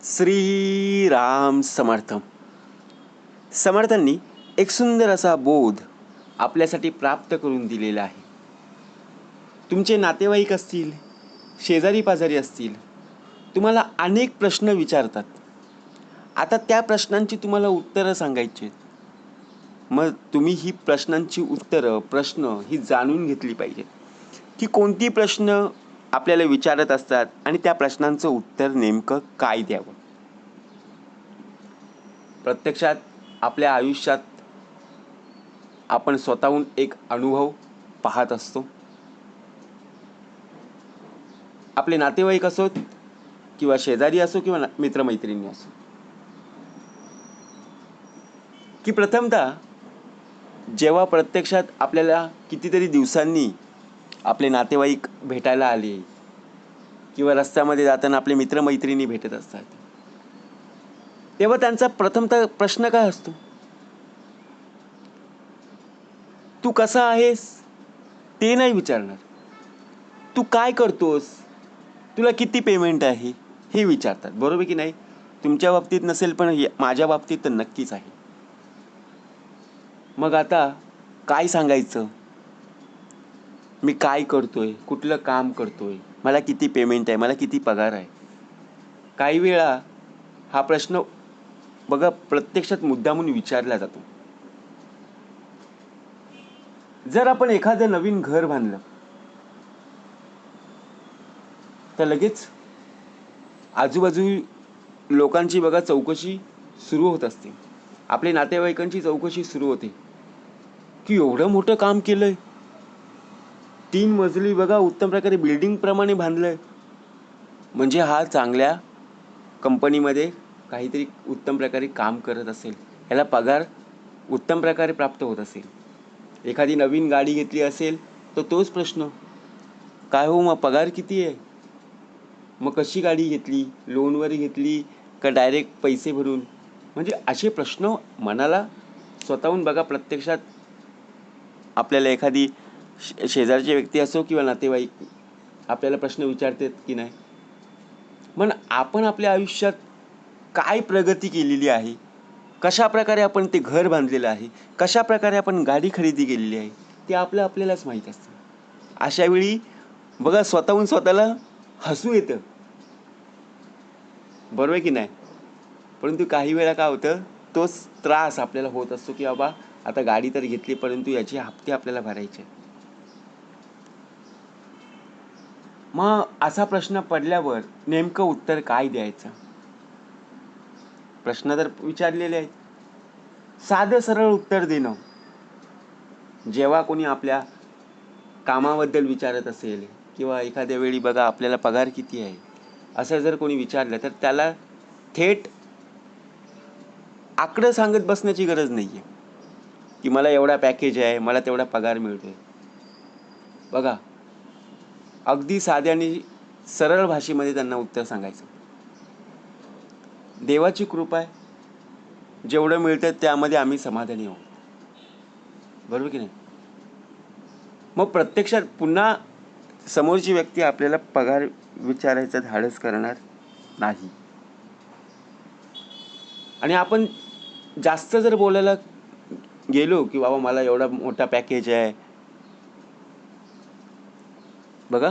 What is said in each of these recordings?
श्री राम समर्थ. समर्थांनी एक सुंदर असा बोध आपल्यासाठी प्राप्त करून दिलेला आहे. तुमचे नातेवाईक असतील, शेजारी पाजारी असतील, तुम्हाला अनेक प्रश्न विचारतात. आता त्या प्रश्नांची तुम्हाला उत्तरं सांगायची आहेत. मग तुम्ही ही प्रश्नांची प्रश्न ही जाणून घेतली पाहिजेत की कोणती प्रश्न आपल्याला विचारत असतात आणि त्या प्रश्नांचं उत्तर नेमकं काय द्यावं. प्रत्यक्षात आपल्या आयुष्यात आपण स्वतःहून एक अनुभव पाहत असतो. आपले नातेवाईक असोत किंवा शेजारी असो किंवा मित्रमैत्रिणी असो, की प्रथमतः जेव्हा प्रत्यक्षात आपल्याला कितीतरी दिवसांनी आपले नातेवाईक भेटायला आले किंवा रस्त्यामध्ये जाताना आपले मित्रमैत्रिणी भेटत असतात, तेव्हा त्यांचा प्रथमतः प्रश्न काय असतो? तू कसा आहेस ते नाही विचारणार. तू काय करतोस, तुला किती पेमेंट आहे हे विचारतात. बरोबर की नाही? तुमच्या बाबतीत नसेल पण माझ्या बाबतीत तर नक्कीच आहे. मग आता काय सांगायचं? मी काय करतोय, कुठलं काम करतोय, मला किती पेमेंट आहे, मला किती पगार आहे. काही वेळा हा प्रश्न बघा प्रत्यक्षात मुद्दामून विचारला जातो. जर आपण एखादं नवीन घर बांधलं तर लगेच आजूबाजू लोकांची बघा चौकशी सुरू होत असते. आपले नातेवाईकांची चौकशी सुरू होते की एवढं मोठं काम केलंय, 3 मजली बघा उत्तम प्रकारे बिल्डिंग प्रमाणे बांधलंय, म्हणजे हा चांगल्या कंपनीमध्ये काहीतरी उत्तम प्रकारे काम करत असेल, याला पगार उत्तम प्रकारे प्राप्त होत असेल. एखादी नवीन गाडी घेतली असेल तर तोच प्रश्न, काय हो मग पगार किती आहे, मग कशी गाडी घेतली, लोनवर घेतली का डायरेक्ट पैसे भरून. म्हणजे असे प्रश्न मनाला स्वतःहून बघा प्रत्यक्षात आपल्याला एखादी शेजारची व्यक्ती असो किंवा नातेवाईक आपल्याला प्रश्न विचारतात की नाही. मग आपण आपल्या आयुष्यात काय प्रगती केलेली आहे, कशा प्रकारे आपण ते घर बांधलेलं आहे, कशा प्रकारे आपण गाडी खरेदी केलेली आहे, ते आपल्यालाच माहीत असतं. अशा वेळी बघा स्वतःहून स्वतःला हसू येतं. बरोबर की नाही? परंतु काही वेळा काय होतं, तोच त्रास आपल्याला होत असतो की बाबा आता गाडी तर घेतली परंतु याचे हप्ते आपल्याला भरायचे. मग असा प्रश्न पडल्यावर नेमकं उत्तर काय द्यायचं? प्रश्न तर विचारलेले आहेत. साधं सरळ उत्तर देणं. जेव्हा कोणी आपल्या कामाबद्दल विचारत असेल किंवा एखाद्या वेळी बघा आपल्याला पगार किती आहे असं जर कोणी विचारलं तर त्याला थेट आकडं सांगत बसण्याची गरज नाही आहे की मला एवढा पॅकेज आहे, मला तेवढा पगार मिळतोय. बघा अगदी साध्या आणि सरळ भाषेमध्ये त्यांना उत्तर सांगायचं. देवाची कृपा आहे, जेवढं मिळतं त्यामध्ये आम्ही समाधानी आहोत. बरोबर की नाही? मग प्रत्यक्षात पुन्हा समोरची व्यक्ती आपल्याला पगार विचारायचं धाडस करणार नाही. आणि आपण जास्त जर बोलायला गेलो की बाबा मला एवढा मोठा पॅकेज आहे, बघा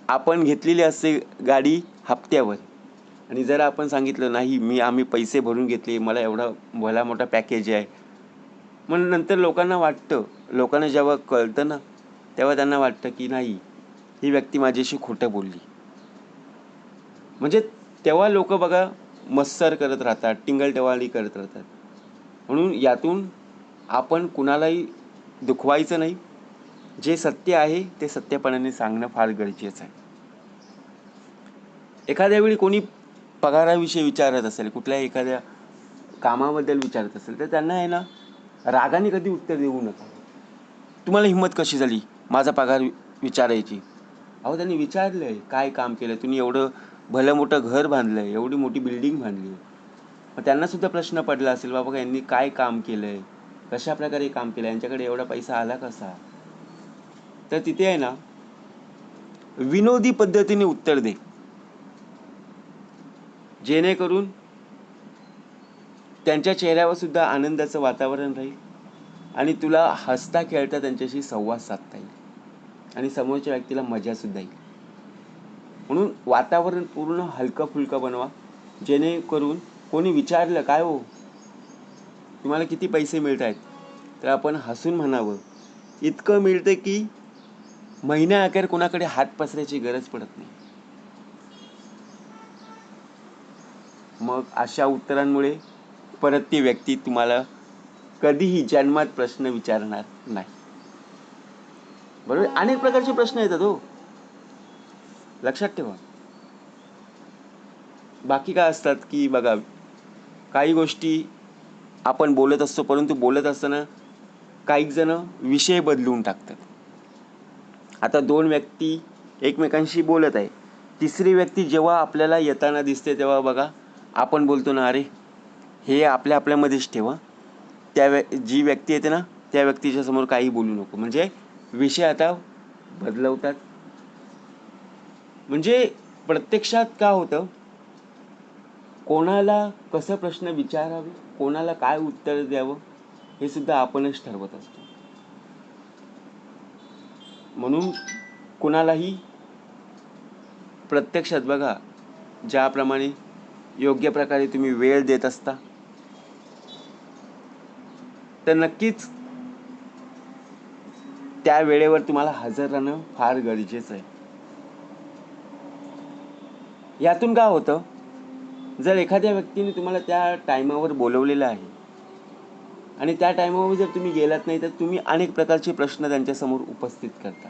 आपण घेतलेली असते गाडी हप्त्यावर, आणि जर आपण सांगितलं नाही आम्ही पैसे भरून घेतले, मला एवढा भला मोठा पॅकेज आहे, मग नंतर लोकांना जेव्हा कळतं ना तेव्हा त्यांना वाटतं की नाही ही व्यक्ती माझ्याशी खोटं बोलली. म्हणजे तेव्हा लोक बघा मत्सर करत राहतात, टिंगलटवाळी करत राहतात. म्हणून यातून आपण कुणालाही दुखवायचं नाही. जे सत्य आहे ते सत्यपणाने सांगणं फार गरजेचं आहे. एखाद्या वेळी कोणी पगाराविषयी विचारत असेल, कुठल्याही एखाद्या कामाबद्दल विचारत असेल तर त्यांना आहे ना रागाने कधी उत्तर देऊ नका. तुम्हाला हिंमत कशी झाली माझा पगार विचारायची? अहो त्यांनी विचारलंय काय काम केलं, तुम्ही एवढं भलं मोठं घर बांधलंय, एवढी मोठी बिल्डिंग बांधली. मग त्यांना सुद्धा प्रश्न पडला असेल बाबा यांनी काय काम केलंय, कशा प्रकारे काम केलं, यांच्याकडे एवढा पैसा आला कसा. तर तिथे आहे ना विनोदी पद्धतीने उत्तर दे. जेणेकरून त्यांच्या चेहऱ्यावर सुद्धा आनंदाचं वातावरण राहील आणि तुला हसता खेळता त्यांच्याशी संवाद साधता येईल आणि समोरच्या व्यक्तीला मजा सुद्धा येईल. म्हणून वातावरण पूर्ण हलकं फुलकं बनवा, जेणेकरून कोणी विचारलं काय हो तुम्हाला किती पैसे मिळत आहेत, तर आपण हसून म्हणावं इतकं मिळतं की महिन्याअखेर कोणाकडे हात पसरायची गरज पडत नाही. मग अशा उत्तरांमुळे परत ती व्यक्ती तुम्हाला कधीही जन्मात प्रश्न विचारणार नाही. बरोबर. अनेक प्रकारचे प्रश्न येतात हो, लक्षात ठेवा. बाकी काय असतात की बघा, काही गोष्टी आपण बोलत असतो, परंतु बोलत असताना काही जण विषय बदलून टाकतात. आता दोन व्यक्ती एकमेकांशी बोलत आहे, तिसरी व्यक्ती जेव्हा आपल्याला येताना दिसते तेव्हा बघा आपण बोलतो ना, अरे हे आपल्यामध्येच ठेवा, जी व्यक्ती येते ना त्या व्यक्तीच्या समोर काही बोलू नको. म्हणजे विषय आता बदलवतात. म्हणजे प्रत्यक्षात काय होतं, कोणाला कसं प्रश्न विचारावे, कोणाला काय उत्तर द्यावं हे सुद्धा आपणच ठरवत असतो. म्हणून कुणालाही प्रत्यक्षात बघा, ज्याप्रमाणे योग्य प्रकारे तुम्ही वेळ देत असता, तर नक्कीच त्या वेळेवर तुम्हाला हजर राहणं फार गरजेचं आहे. यातून काय होतं, जर एखाद्या व्यक्तीने तुम्हाला त्या टायमावर बोलवलेलं आहे आणि त्या टायमावर जर तुम्ही गेलात नाही, तर तुम्ही अनेक प्रकारचे प्रश्न त्यांच्यासमोर उपस्थित करता.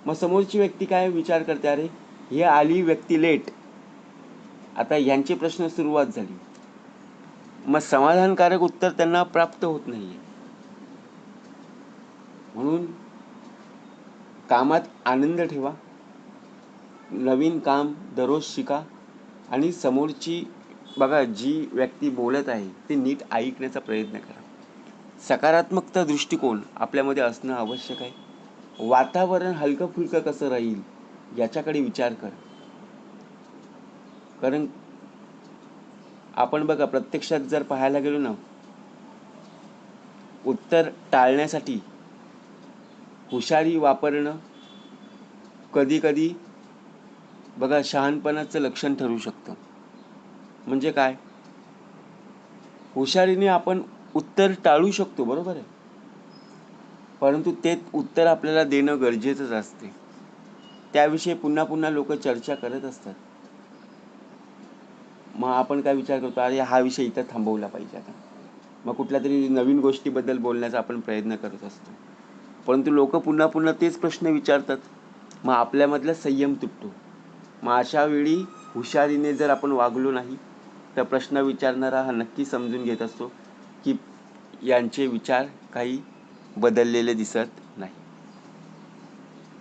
मग समोरची व्यक्ती काय विचार करते, अरे ही आली व्यक्ती लेट, आता यांचे प्रश्न सुरुवात झाली. मग समाधानकारक उत्तर त्यांना प्राप्त होत नाहीये. म्हणून कामात आनंद ठेवा, नवीन काम दररोज शिका आणि समोरची बघा जी व्यक्ती बोलत आहे ते नीट ऐकण्याचा प्रयत्न करा. सकारात्मकता दृष्टिकोन आपल्यामध्ये असणं आवश्यक आहे. वातावरण हलकं फुलकं कसं राहील याच्याकडे विचार कर. कारण आपण बघा प्रत्यक्षात जर पाहायला गेलो ना, उत्तर टाळण्यासाठी हुशारी वापरणं कधी कधी बघा शहाणपणाचं लक्षण ठरू शकतं. म्हणजे काय, हुशारीने आपण उत्तर टाळू शकतो, बरोबर आहे, परंतु ते उत्तर आपल्याला देणं गरजेचंच असते. त्याविषयी पुन्हा पुन्हा लोक चर्चा करत असतात. मग आपण काय विचार करतो, अरे हा विषय इथं थांबवला पाहिजे आता, मग कुठल्या तरी नवीन गोष्टीबद्दल बोलण्याचा आपण प्रयत्न करत असतो, परंतु लोक पुन्हा पुन्हा तेच प्रश्न विचारतात. मग आपल्यामधला संयम तुटतो. मग अशा वेळी हुशारीने जर आपण वागलो नाही, तर प्रश्न विचारणारा हा नक्की समजून घेत असतो की यांचे विचार काही बदललेले दिसत नाही.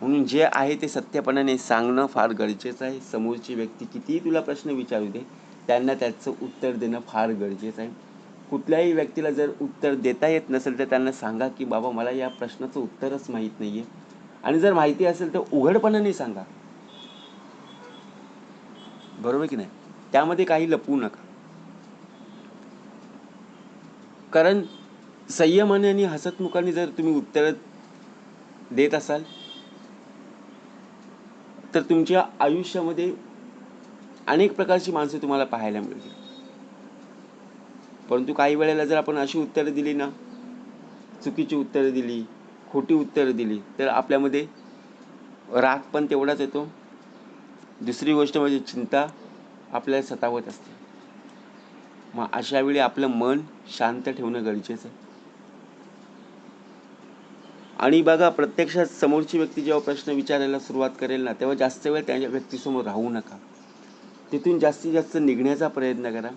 म्हणून जे आहे ते सत्यपणाने सांगणं फार गरजेचं आहे. समोरची व्यक्ती कितीही तुला प्रश्न विचारू दे, त्यांना त्याचं उत्तर देणं फार गरजेचं आहे. कुठल्याही व्यक्तीला जर उत्तर देता येत नसेल तर त्यांना सांगा की बाबा मला या प्रश्नाचं उत्तरच माहीत नाहीये, आणि जर माहिती असेल तर उघडपणाने सांगा, बरोबर की नाही. त्यामध्ये काही लपवू नका. कारण संयमाने आणि हसतमुखाने जर तुम्ही उत्तर देत असाल तर तुमच्या आयुष्यामध्ये अनेक प्रकारची माणसं तुम्हाला पाहायला मिळतील. परंतु काही वेळेला जर आपण अशी उत्तरं दिली ना, चुकीची उत्तरं दिली, खोटी उत्तरं दिली, तर आपल्यामध्ये राग पण तेवढाच येतो. दुसरी गोष्ट म्हणजे चिंता आपल्याला सतावत असते. मग अशा वेळी आपलं मन शांत ठेवणं गरजेचं आहे. आणि बघा प्रत्यक्षात समोरची व्यक्ती जेव्हा प्रश्न विचारायला सुरुवात करेल ना, तेव्हा जास्त वेळ त्या व्यक्तीसमोर राहू नका. तिथून जास्तीत जास्त निघण्याचा प्रयत्न करा.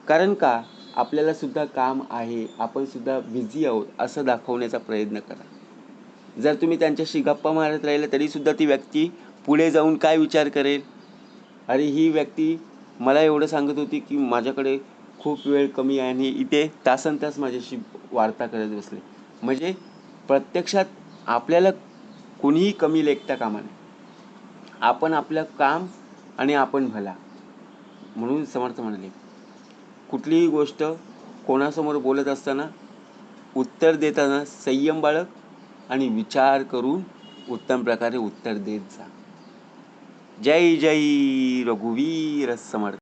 कारण का, आपल्याला सुद्धा काम आहे, आपण सुद्धा बिझी आहोत असं दाखवण्याचा प्रयत्न करा. जर तुम्ही त्यांच्याशी गप्पा मारत राहिले तरी सुद्धा ती व्यक्ती पुढे जाऊन काय विचार करेल, अरे ही व्यक्ती मला एवढं सांगत होती की माझ्याकडे खूप वेळ कमी आहे आणि इथे तासनतास माझ्याशी वार्ता करत बसले. म्हणजे प्रत्यक्षात आपल्याला कोणीही कमी लेखता कामा नये. आपण आपलं काम आणि आपण भला म्हणून समर्थ म्हणाले, कुठलीही गोष्ट कोणासमोर बोलत असताना उत्तर देताना संयम बाळग आणि विचार करून उत्तम प्रकारे उत्तर देत जा. जय जय रघुवीर समर्थ.